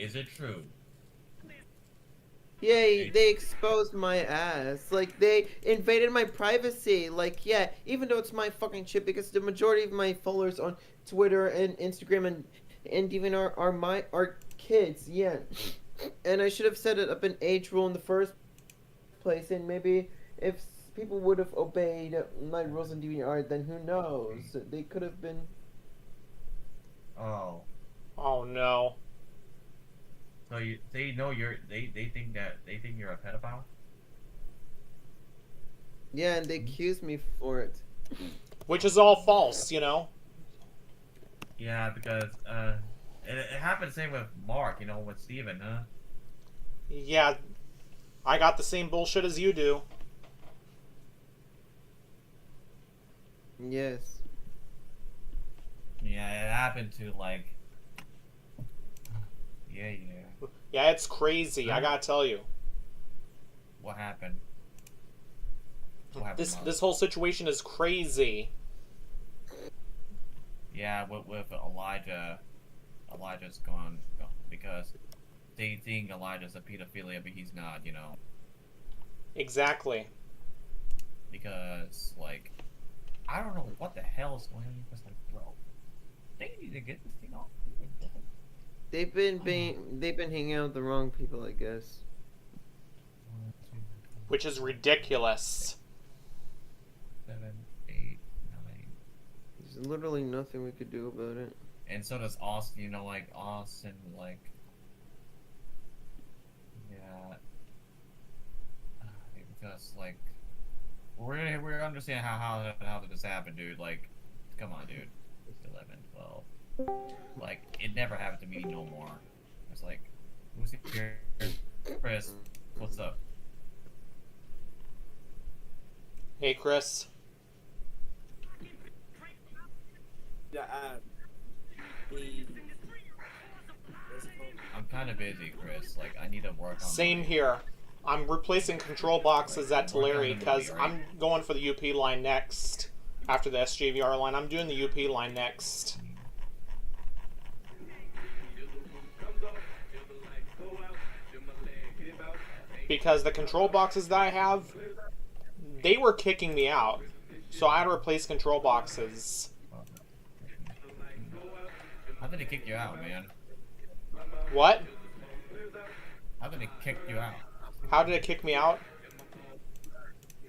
Is it true? Yay, Hey, they exposed my ass. Like, they invaded my privacy. Like, yeah, even though it's my fucking shit, because the majority of my followers on Twitter and Instagram and even our kids, yeah. And I should have set it up an age rule in the first place, and maybe if people would have obeyed my rules in DVR, then who knows? They could have been. oh, Oh no. so they know they think you're a pedophile? Yeah, and they accused me for it. Which is all false, you know? Yeah, because it happened the same with Mark, you know, with Steven, huh? Yeah, I got the same bullshit as you do. Yes. Yeah, it happened to like, yeah. Yeah, it's crazy, I Huh? gotta tell you. What happened? What happened, This Mark? this whole situation is crazy. Yeah, with Elijah, Elijah's gone because they think Elijah's a pedophilia, but he's not, you know, Exactly. because like I don't know what the hell is going on. It's like, bro, they need to get this thing off. They've been hanging out with the wrong people, I guess. One, two, Which is three, ridiculous. 7, 8, 9. There's literally nothing we could do about it. And so does Austin, you know, like Austin, like, yeah, because like we're understanding how did this happen, dude. Like, come on, dude. It's 11, 12. Like, it never happened to me no more. It's like, who's here? Chris, what's up? Hey, Chris. Yeah, the I'm kind of busy, Chris. Like, I need to work on Same my, here. I'm replacing control boxes at Work on Tulare the because movie, right? I'm going for the UP line next. After the SJVR line, I'm doing the UP line next. Because the control boxes that I have, they were kicking me out. So I had to replace control boxes. How did it kick you out, man? What? How did it kick you out? How did it kick me out?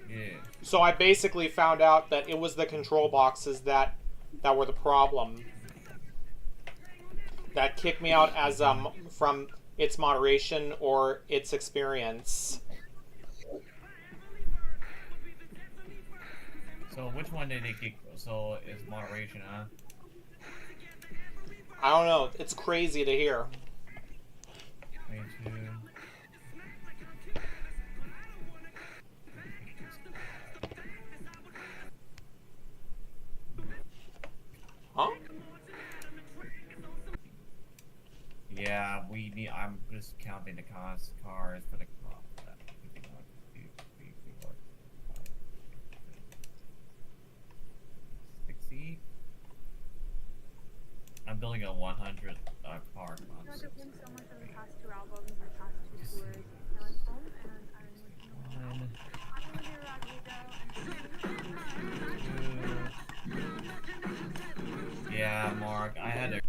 Yeah. So I basically found out that it was the control boxes that were the problem. That kicked me out as from its moderation or its experience. So which one did it kick? So it's moderation, huh? I don't know. It's crazy to hear. 22. Huh? Yeah, we need. I'm just counting the cars for the. 60. I'm building a 100 car Not concept. been so much in the past two albums or past two tours. Now I'm home and I'm One, two. Yeah, Mark, I had to.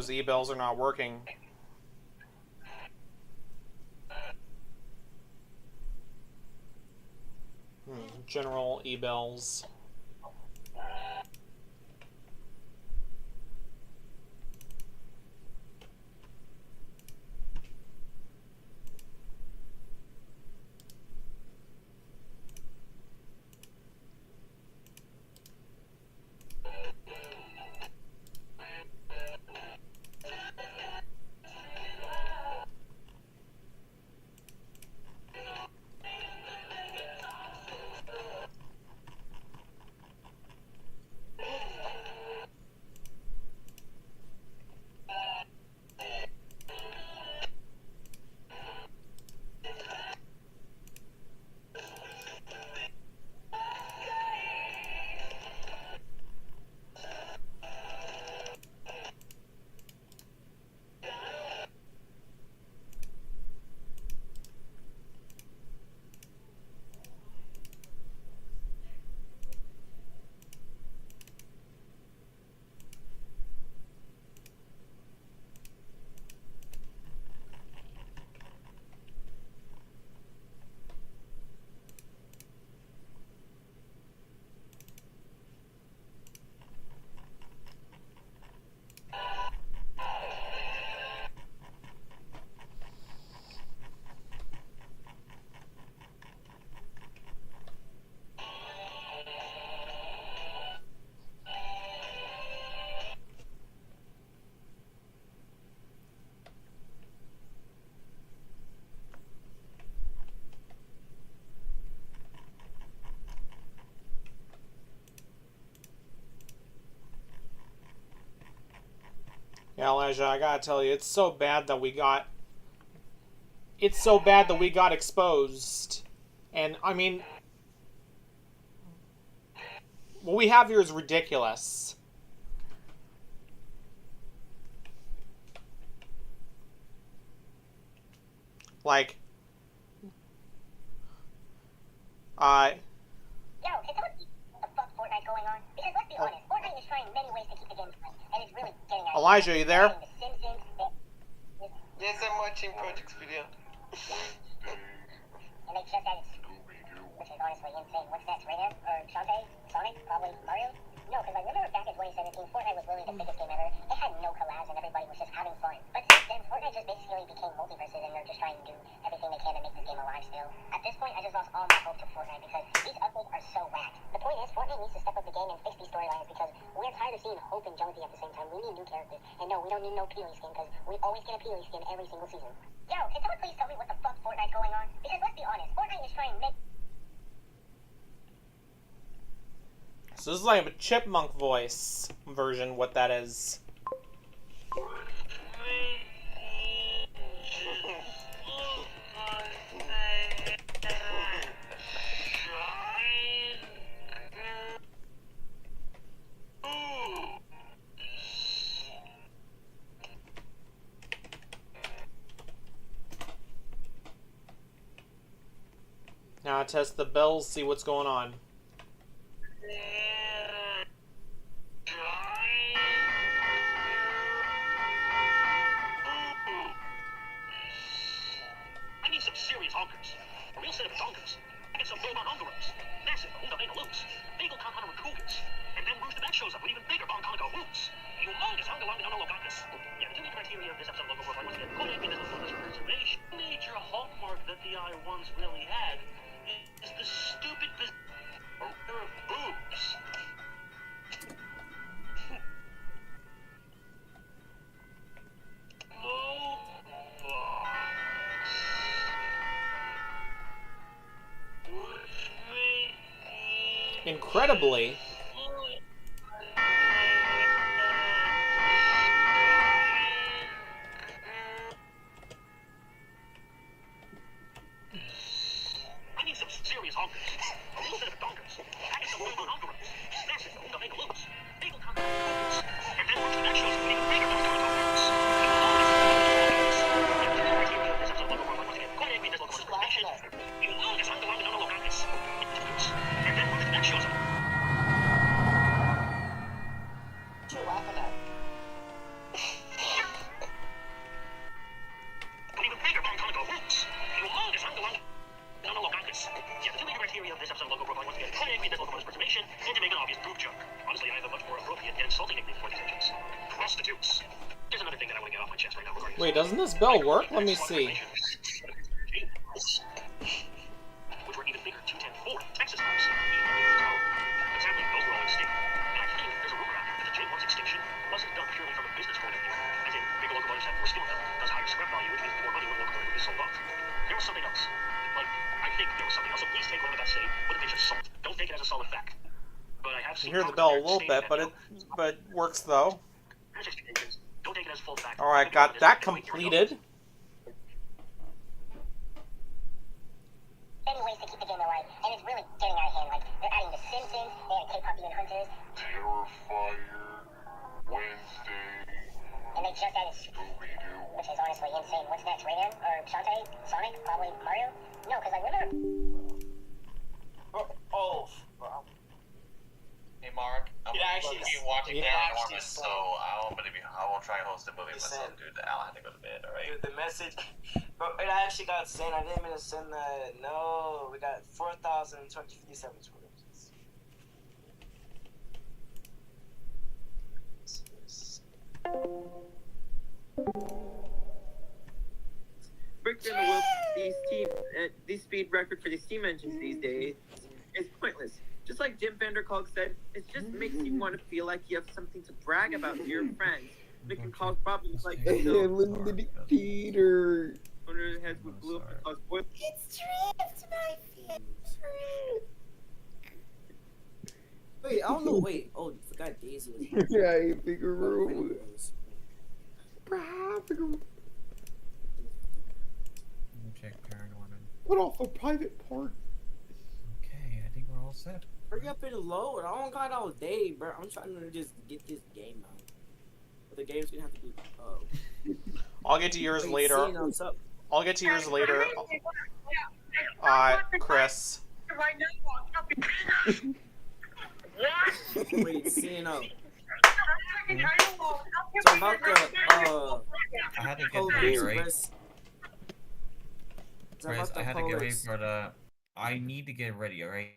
those e-bills are not working. General e-bills. Yeah, Elijah, I gotta tell you, it's so bad that we got exposed. And, I mean, what we have here is ridiculous. Like, Yo, can someone see what the fuck Fortnite going on? Because let's be honest, Fortnite is trying many ways to keep the game playing, and it's really getting at Elijah, are you there? The Simpsons. Yes, I'm watching Project's video. And they just added, which is honestly insane. What's next, Rayman? Or Shantae? Sonic? Probably Mario? No, because I remember back in 2017, Fortnite was literally the biggest game ever. It had no collabs and everybody was just having fun. But since then, Fortnite just basically became multiverses and they're just trying to do everything they can to make this game alive still. At this point, I just lost all my hope to Fortnite because these updates are so whack. The point is, Fortnite needs to step up the game and fix these storylines because we're tired of seeing Hope and Jonesy at the same time. We need new characters. And no, we don't need no Peely skin because we always get a Peely skin every single season. Yo, can someone please tell me what the fuck Fortnite going on? Because let's be honest, Fortnite is trying many... so this is like a chipmunk voice version, what that is. Now I test the bells, see what's going on. I need some serious honkers. A real set of donkers. And some robot honkeros. Massive, Hunda Megaloos. Bagel Conhunter Cougars. And then Rooster Bat shows up with even bigger Bon Conoco hoops. Humongous Hungalonganonologangas. Yeah, the two criteria of this episode of Local Profile was to get Kodak and this was preservation. The major hallmark that the I-1s really had is the stupid there are boobs. Incredibly, I need some serious honkers. A real set of donkers. I need some robot honkeros. Massive, Hunda Megaloos. Bagel Conhunter Cougars. And then Rooster Bat shows up with even bigger Bon Conoco hoops. Humongous Hungalonganonologangas. And then Rooster Bat shows up. doesn't this bell work? Let me see. Which were even bigger 210-4 Texas bombs. But sadly, those were all extinct. And I think there's a rumor out there that the J1's extinction wasn't done purely from a business point of view. As in, bigger locomotives have more skill level, thus higher scrap value, which means more money when a locomotive would be sold off. There was something else. Like, I think there was something else. So please take whatever that's saying with a pinch of salt. Don't take it as a solid fact. But I have You seen hear the bell a little bit, but it works though. Don't take it as full fact. Alright, got that completed. Any ways to keep the game alive, and it's really getting out of hand. Like, they're adding The Simpsons, they had K-pop Demon Hunters, Terrifier, Wednesday, and they just added Scooby-Doo. which is honestly insane. What's next, Rayman? Or Shantae? Sonic? Probably Mario? No, because like, remember... Oh, wow. Hey Mark, I'm Yeah, gonna actually, be watching yeah, Paranorman, actually, so I will try and host a movie You myself, said- dude. I'll have to go to bed, alright? Dude, the message, bro, it actually got sent. I didn't mean to send that. No, we got 4,257 tweets. Breaking the world these speed record for these steam engines these days is pointless. Just like Jim Vanderkolk said, it just makes you want to feel like you have something to brag about to your friends. It can cause problems like Peter. Under the heads would blow up and cause boil. It's drift, my favorite. Wait, I don't know. Wait, oh, you forgot Daisy was Yeah, you figure here. room. Check Paranorman. Put off a private part. Okay, I think we're all set. Hurry up and load. I don't got all day, bro. I'm trying to just get this game out. But the game's gonna have to be. I'll get to yours Wait, later. Cena, what's up? I'll get to yours later. Chris. Wait, Cena. So about the I had to get Polish, ready, right? Chris. So Chris, about the I had to get ready Polish. for the. I need to get ready, alright?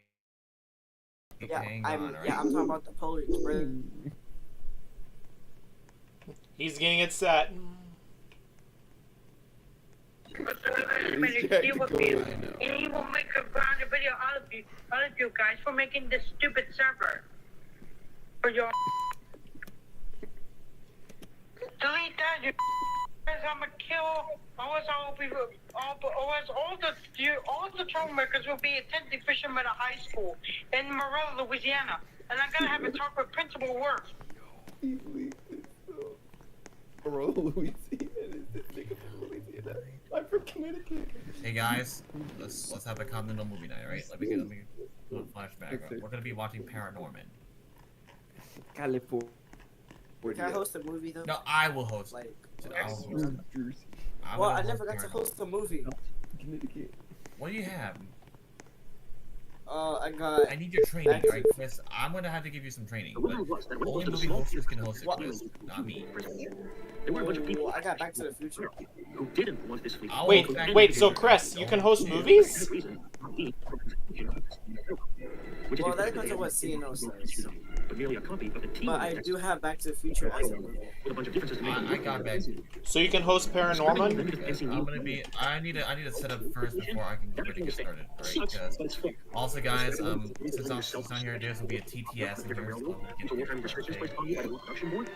Yeah, Hang I'm on, alright? talking about the Polish, bro. He's getting it set. I know. And he will make a brand new video out of you guys for making this stupid server. For your delete that, you guys. I'ma kill all the troublemakers will be attending Fisherman High School in Morel, Louisiana. And I'm gonna have a talk with Principal Worth. I'm from Connecticut. Hey guys, let's have a continental movie night, alright? Let me do a flashback. We're gonna be watching Paranorman. California. Can I host a movie though? No, I will host. Like, I will host. I'm well, gonna I host never got to Paranorman. host a movie. Connecticut. What do you have? I got. I need your training, That's- alright, Chris? I'm gonna have to give you some training. But only movie hosters can host it, What? Chris, not me. There were a bunch of people Ooh, I got Back to the Future. who didn't want this fleet. I'll Wait, host that wait. movie. So Chris, you can host movies? Well, that depends on what CNO says. But merely a copy of the team But I do have Back to the Future as a movie. with a bunch of differences to make. I got back. So you can host Paranorman? Yes, I'm gonna be. I need to set up first before I can get ready to get started. Alright, because also guys, since I'm here, there's gonna be a TTS in here. So I'm gonna get Until wartime restrictions placed on you by the War Production Board.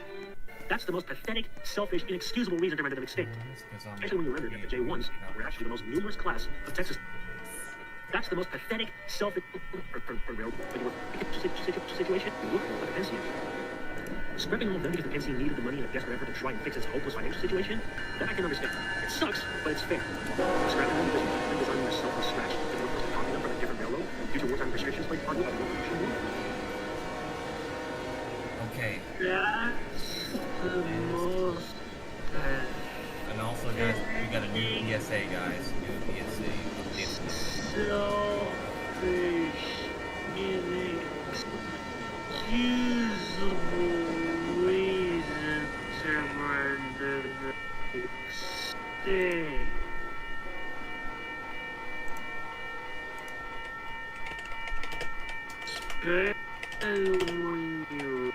That's the most pathetic, selfish, inexcusable reason to render them extinct. Especially when you remember that the J1s were actually the most numerous class of Texas. That's the most pathetic, selfish, situation. Look at the Pension. Scrapping all of them because the Pension needed the money in a desperate effort to try and fix its hopeless financial situation, that I can understand. It sucks, but it's fair. Scrapping them because you've been designing yourself from scratch and you're supposed to copy them from a different railroad due to wartime restrictions placed on you by the War Production Board. Okay. That's the most And also, guys, we got a new PSA, guys. New PSA. selfish, inexcusable reason to render them extinct. Especially when you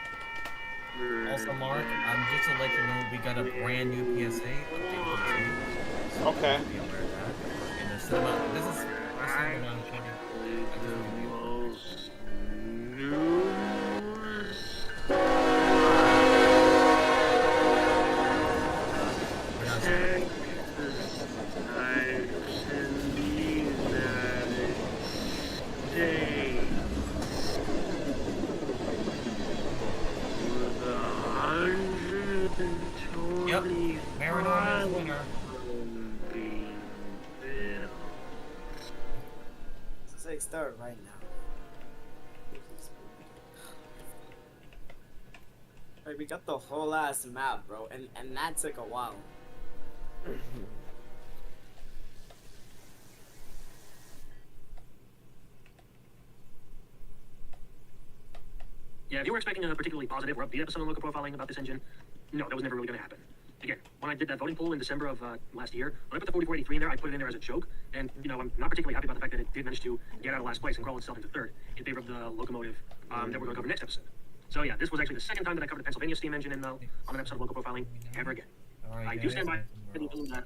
Also, Mark, just to let you know, we got a brand new PSA update. So Okay. be aware of that. And the cinema, this is the cinema I'm showing. Yep, Paranormal's winner. It's like start right now. Like we got the whole ass map, bro, and that took a while. Yeah, if you were expecting a particularly positive or upbeat episode on local profiling about this engine, no, that was never really going to happen. Again, when I did that voting poll in December of last year, when I put the 4483 in there, I put it in there as a joke, and, you know, I'm not particularly happy about the fact that it did manage to get out of last place and crawl itself into third in favor of the locomotive that we're going to cover next episode. So yeah, this was actually the second time that I covered the Pennsylvania steam engine on an episode of local profiling ever again. I do stand by the opinion that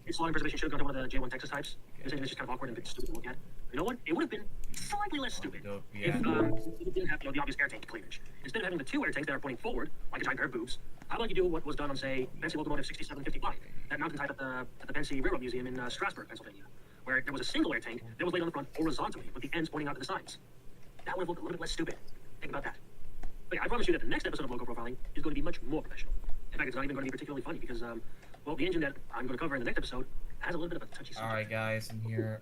its law and preservation should have gone to one of the J1 Texas types. This engine is just kind of awkward and a bit stupid to look at. You know what? It would have been slightly less stupid if it didn't have, you know, the obvious air tank cleavage. Instead of having the two air tanks that are pointing forward, like a giant pair of boobs, how about you do what was done on, say, Pennsy Locomotive 6755, that mountain type at the Pennsy Railroad Museum in Strasburg, Pennsylvania, where there was a single air tank that was laid on the front horizontally with the ends pointing out to the sides. That would have looked a little bit less stupid. Think about that. But yeah, I promise you that the next episode of Local Profiling is going to be much more professional. In fact, it's not even going to be particularly funny because, well, the engine that I'm going to cover in the next episode has a little bit of a touchy subject. Alright, guys, I'm here.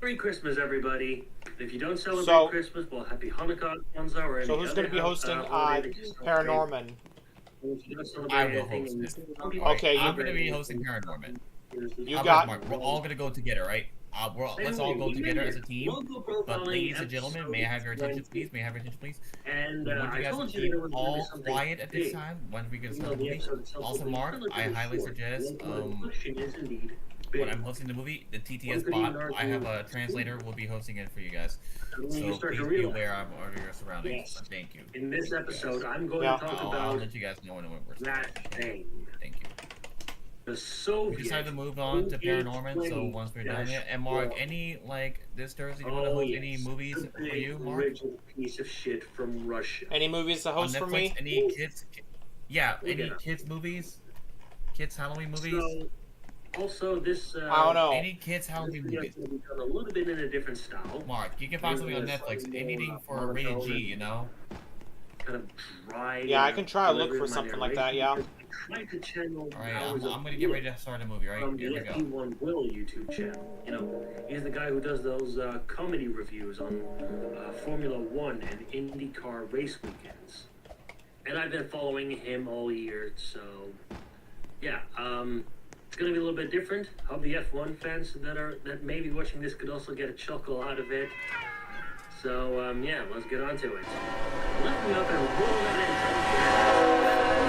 Merry Christmas, everybody. If you don't celebrate So- Christmas, well, happy Hanukkah, Kwanzaa, or any So who's going to be hosting Paranorman? I will host it. Okay, I'm going to be hosting Paranorman. You How got- about Mark? We're all going to go together, right? Let's all go together as a team. But ladies and gentlemen, may I have your attention, please? May I have your attention, please? And We want you I guys told to you there keep was going to be all something quiet at this big. time once we get Even started though the the movie. episode itself Also, will be Mark, I relatively highly short, suggest the question is indeed when big. I'm hosting the movie, the TTS One could bot, even argue I have a translator, will be hosting it for you guys. when So you start please to be realize, aware of your surroundings. Yes. Thank you. in this episode, I'm going Yeah. to talk I'll about let you guys know when we're that starting. thing. Thank you. The We Soviet. decided to move on to Paranorman, so once we're done it. And Mark, any, like, this Thursday, you want to Oh, host yes. any movies The for big you, Mark? original piece of shit from Russia. Any movies to On host for Netflix? me? Any kids? Yeah, any Yeah. kids movies? Kids Halloween movies? So, also, this I don't know. Any kids Halloween this video movies? is going to be done a little bit in a different style. Mark, you can find something on Netflix. Anything for rated G, you know? Kind of dry. Yeah, I can try to look delivery for of my something like that, narration. yeah. I tried to channel Alright, hours I'm of gonna get ready to start a movie, right? from Here the we go. FP1 Will YouTube channel. You know, he's the guy who does those comedy reviews on Formula One and IndyCar race weekends. And I've been following him all year, so yeah, it's gonna be a little bit different. Hope the F1 fans that may be watching this could also get a chuckle out of it. So yeah, let's get on to it. Let me up and roll that intro.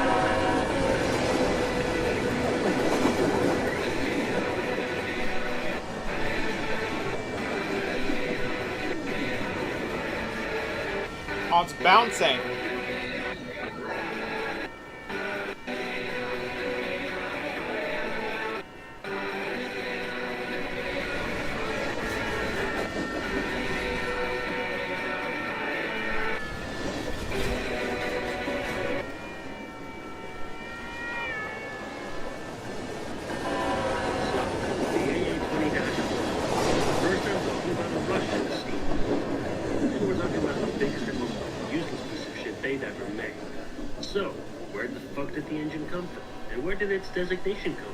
Oh, it's bouncing. So, where the fuck did the engine come from? And where did its designation come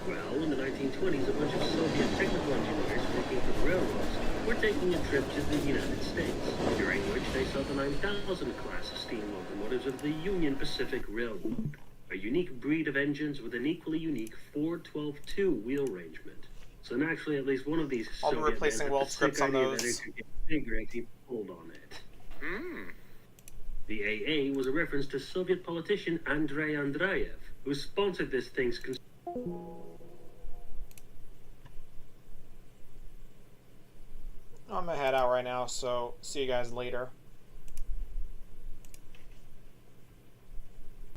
from? Well, in the 1920s, a bunch of Soviet technical engineers working for the railroads were taking a trip to the United States, during which they saw the 9000 class of steam locomotives of the Union Pacific Railroad. A unique breed of engines with an equally unique 412-2 wheel arrangement. So naturally, at least one of these I'll be Soviet replacing men had world the scripts sick on idea those. that it could get bigger if he pulled on it. The AA was a reference to Soviet politician Andrei Andreev, who sponsored this thing's I'm gonna head out right now, so see you guys later.